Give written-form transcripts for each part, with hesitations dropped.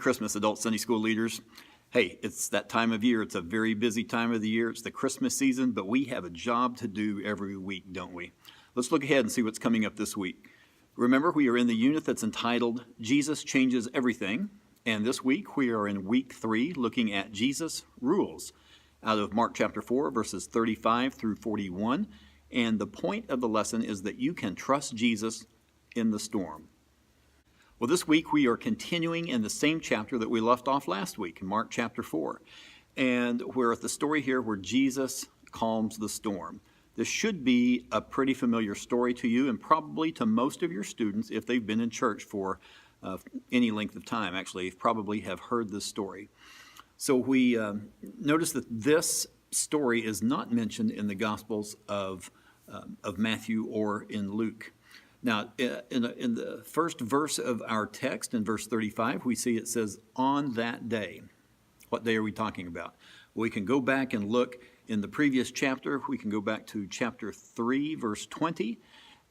Christmas, adult Sunday school leaders. Hey, it's that time of year. It's a very busy time of the year. It's the Christmas season, but we have a job to do every week, don't we? Let's look ahead and see what's coming up this week. Remember, we are in the unit that's entitled Jesus Changes Everything, and this week we are in week 3 looking at Jesus Rules out of Mark chapter 4, verses 35 through 41, and the point of the lesson is that you can trust Jesus in the storm. Well, this week we are continuing in the same chapter that we left off last week, in Mark chapter 4. And we're at the story here where Jesus calms the storm. This should be a pretty familiar story to you and probably to most of your students if they've been in church for any length of time. Actually, probably have heard this story. So we notice that this story is not mentioned in the Gospels of Matthew or in Luke. Now, in the first verse of our text, in verse 35, we see it says, on that day. What day are we talking about? Well, we can go back and look in the previous chapter. We can go back to chapter 3, verse 20,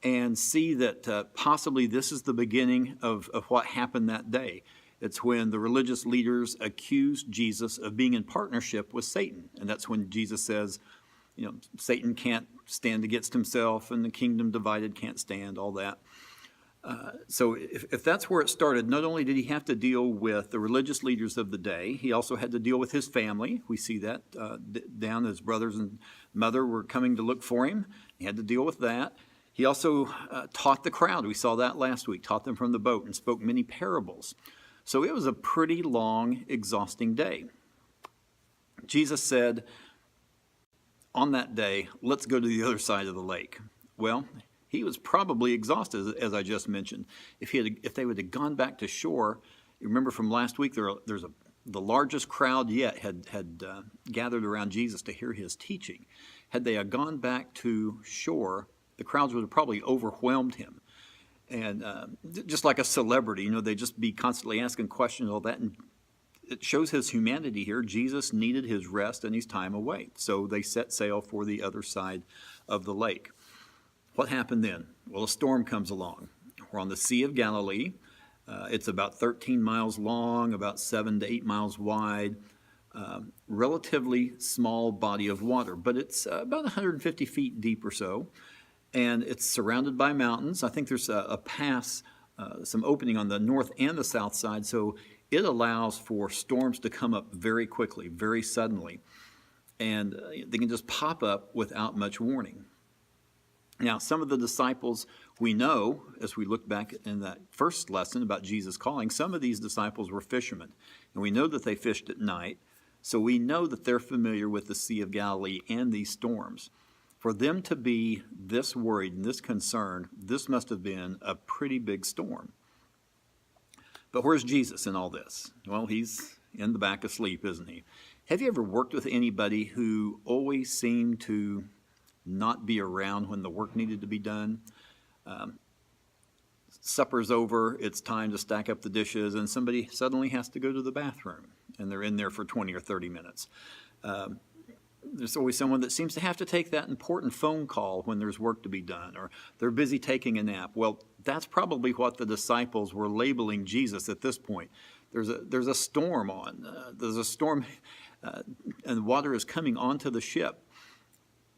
and see that possibly this is the beginning of what happened that day. It's when the religious leaders accused Jesus of being in partnership with Satan. And that's when Jesus says, you know, Satan can't stand against himself, and the kingdom divided can't stand, all that. So if that's where it started, not only did he have to deal with the religious leaders of the day, he also had to deal with his family. We see that down. His brothers and mother were coming to look for him. He had to deal with that. He also taught the crowd. We saw that last week, taught them from the boat and spoke many parables. So it was a pretty long, exhausting day. Jesus said, on that day, let's go to the other side of the lake. Well, he was probably exhausted, as I just mentioned. If they would have gone back to shore, you remember from last week, the largest crowd yet had gathered around Jesus to hear his teaching. Had they gone back to shore, the crowds would have probably overwhelmed him. And just like a celebrity, they'd just be constantly asking questions, all that. And it shows his humanity here. Jesus needed his rest and his time away. So they set sail for the other side of the lake. What happened then? Well, a storm comes along. We're on the Sea of Galilee. It's about 13 miles long, about 7 to 8 miles wide. Relatively small body of water, but it's about 150 feet deep or so. And it's surrounded by mountains. I think there's a pass, some opening on the north and the south side, so it allows for storms to come up very quickly, very suddenly, and they can just pop up without much warning. Now, some of the disciples we know, as we look back in that first lesson about Jesus calling, some of these disciples were fishermen, and we know that they fished at night, so we know that they're familiar with the Sea of Galilee and these storms. For them to be this worried and this concerned, this must have been a pretty big storm. But where's Jesus in all this? Well, he's in the back asleep, isn't he? Have you ever worked with anybody who always seemed to not be around when the work needed to be done? Supper's over, it's time to stack up the dishes, and somebody suddenly has to go to the bathroom, and they're in there for 20 or 30 minutes. There's always someone that seems to have to take that important phone call when there's work to be done, or they're busy taking a nap. Well, that's probably what the disciples were labeling Jesus at this point. There's a storm on. There's a storm, and water is coming onto the ship.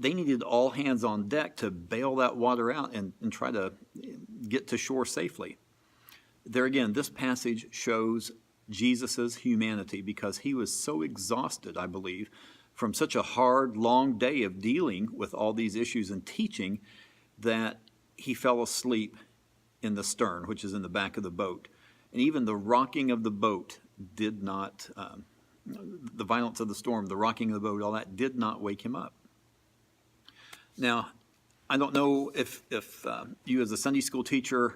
They needed all hands on deck to bail that water out and try to get to shore safely. There again, this passage shows Jesus' humanity because he was so exhausted, I believe, from such a hard, long day of dealing with all these issues and teaching that he fell asleep in the stern, which is in the back of the boat. And even the rocking of the boat did not, the violence of the storm, the rocking of the boat, all that did not wake him up. Now, I don't know if you as a Sunday school teacher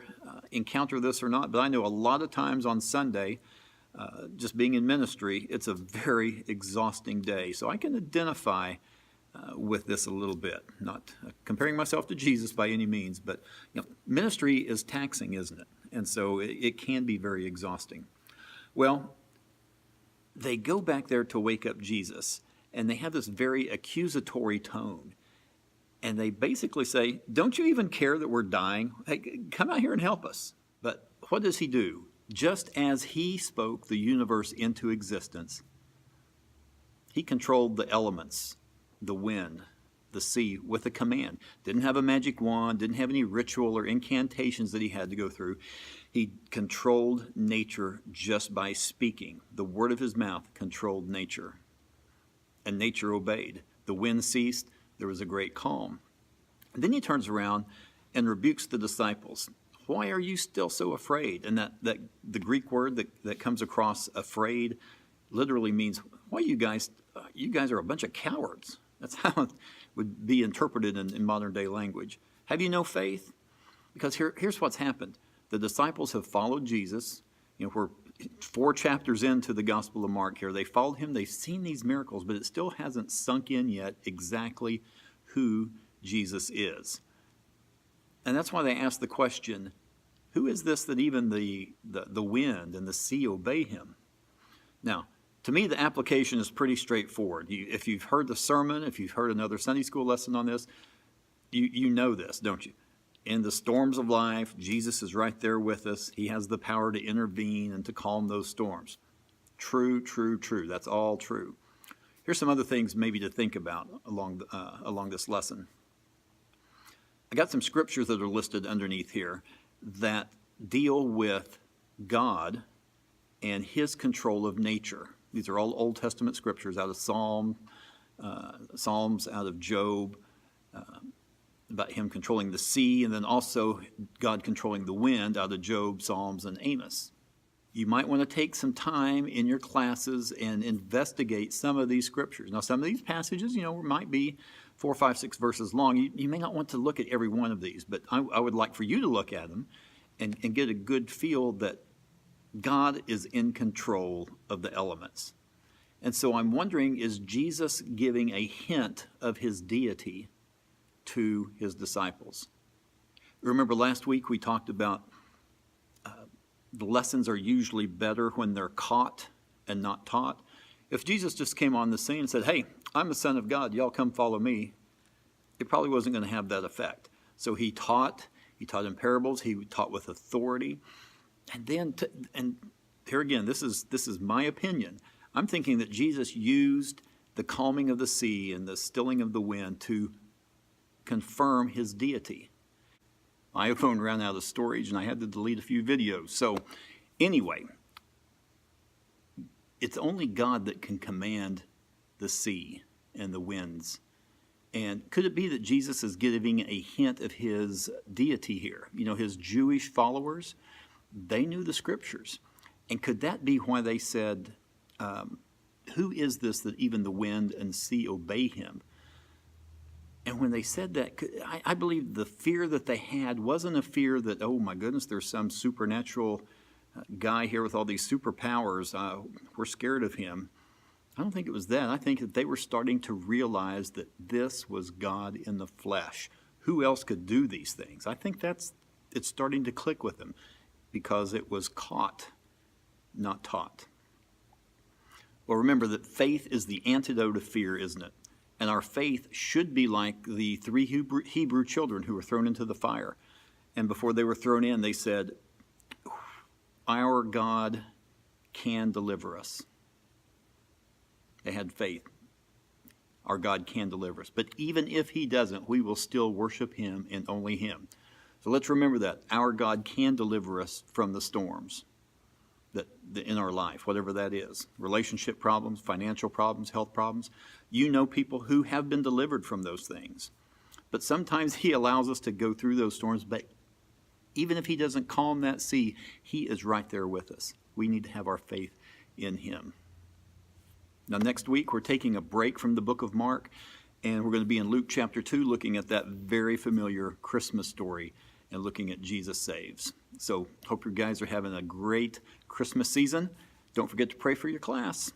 encounter this or not, but I know a lot of times on Sunday, just being in ministry, it's a very exhausting day. So I can identify with this a little bit. Not comparing myself to Jesus by any means, but ministry is taxing, isn't it? And so it can be very exhausting. Well, they go back there to wake up Jesus, and they have this very accusatory tone. And they basically say, don't you even care that we're dying? Hey, come out here and help us. But what does he do? Just as he spoke the universe into existence, he controlled the elements, the wind, the sea, with a command. Didn't have a magic wand, didn't have any ritual or incantations that he had to go through. He controlled nature just by speaking. The word of his mouth controlled nature, and nature obeyed. The wind ceased, there was a great calm. And then he turns around and rebukes the disciples. Why are you still so afraid? And that the Greek word that comes across afraid literally means, why you guys are a bunch of cowards. That's how it would be interpreted in modern day language. Have you no faith? Because here's what's happened. The disciples have followed Jesus. We're 4 chapters into the Gospel of Mark here. They followed him. They've seen these miracles, but it still hasn't sunk in yet exactly who Jesus is. And that's why they ask the question, who is this that even the wind and the sea obey him? Now, to me, the application is pretty straightforward. If you've heard the sermon, if you've heard another Sunday school lesson on this, you know this, don't you? In the storms of life, Jesus is right there with us. He has the power to intervene and to calm those storms. True, true, true. That's all true. Here's some other things maybe to think about along this lesson. I got some scriptures that are listed underneath here that deal with God and his control of nature. These are all Old Testament scriptures out of Psalms, out of Job, about him controlling the sea, and then also God controlling the wind out of Job, Psalms, and Amos. You might want to take some time in your classes and investigate some of these scriptures. Now, some of these passages, might be 4, 5, 6 verses long. You may not want to look at every one of these, but I would like for you to look at them and get a good feel that God is in control of the elements. And so I'm wondering, is Jesus giving a hint of his deity to his disciples? Remember last week we talked about the lessons are usually better when they're caught and not taught. If Jesus just came on the scene and said, hey, I'm the Son of God, y'all come follow me, it probably wasn't going to have that effect. So he taught in parables, he taught with authority. And then, and here again, this is my opinion. I'm thinking that Jesus used the calming of the sea and the stilling of the wind to confirm his deity. My iPhone ran out of storage and I had to delete a few videos. So anyway, it's only God that can command the sea and the winds. And could it be that Jesus is giving a hint of his deity here? His Jewish followers, they knew the scriptures. And could that be why they said, who is this that even the wind and sea obey him? And when they said that, I believe the fear that they had wasn't a fear that, oh my goodness, there's some supernatural guy here with all these superpowers. We're scared of him. I don't think it was that. I think that they were starting to realize that this was God in the flesh. Who else could do these things? I think it's starting to click with them because it was caught, not taught. Well, remember that faith is the antidote of fear, isn't it? And our faith should be like the 3 Hebrew children who were thrown into the fire. And before they were thrown in, they said, our God can deliver us. They had faith. Our God can deliver us. But even if he doesn't, we will still worship him and only him. So let's remember that. Our God can deliver us from the storms that in our life, whatever that is. Relationship problems, financial problems, health problems. You know people who have been delivered from those things. But sometimes he allows us to go through those storms, but even if he doesn't calm that sea, he is right there with us. We need to have our faith in him. Now, next week, we're taking a break from the book of Mark, and we're going to be in Luke chapter 2, looking at that very familiar Christmas story and looking at Jesus Saves. So, hope you guys are having a great Christmas season. Don't forget to pray for your class.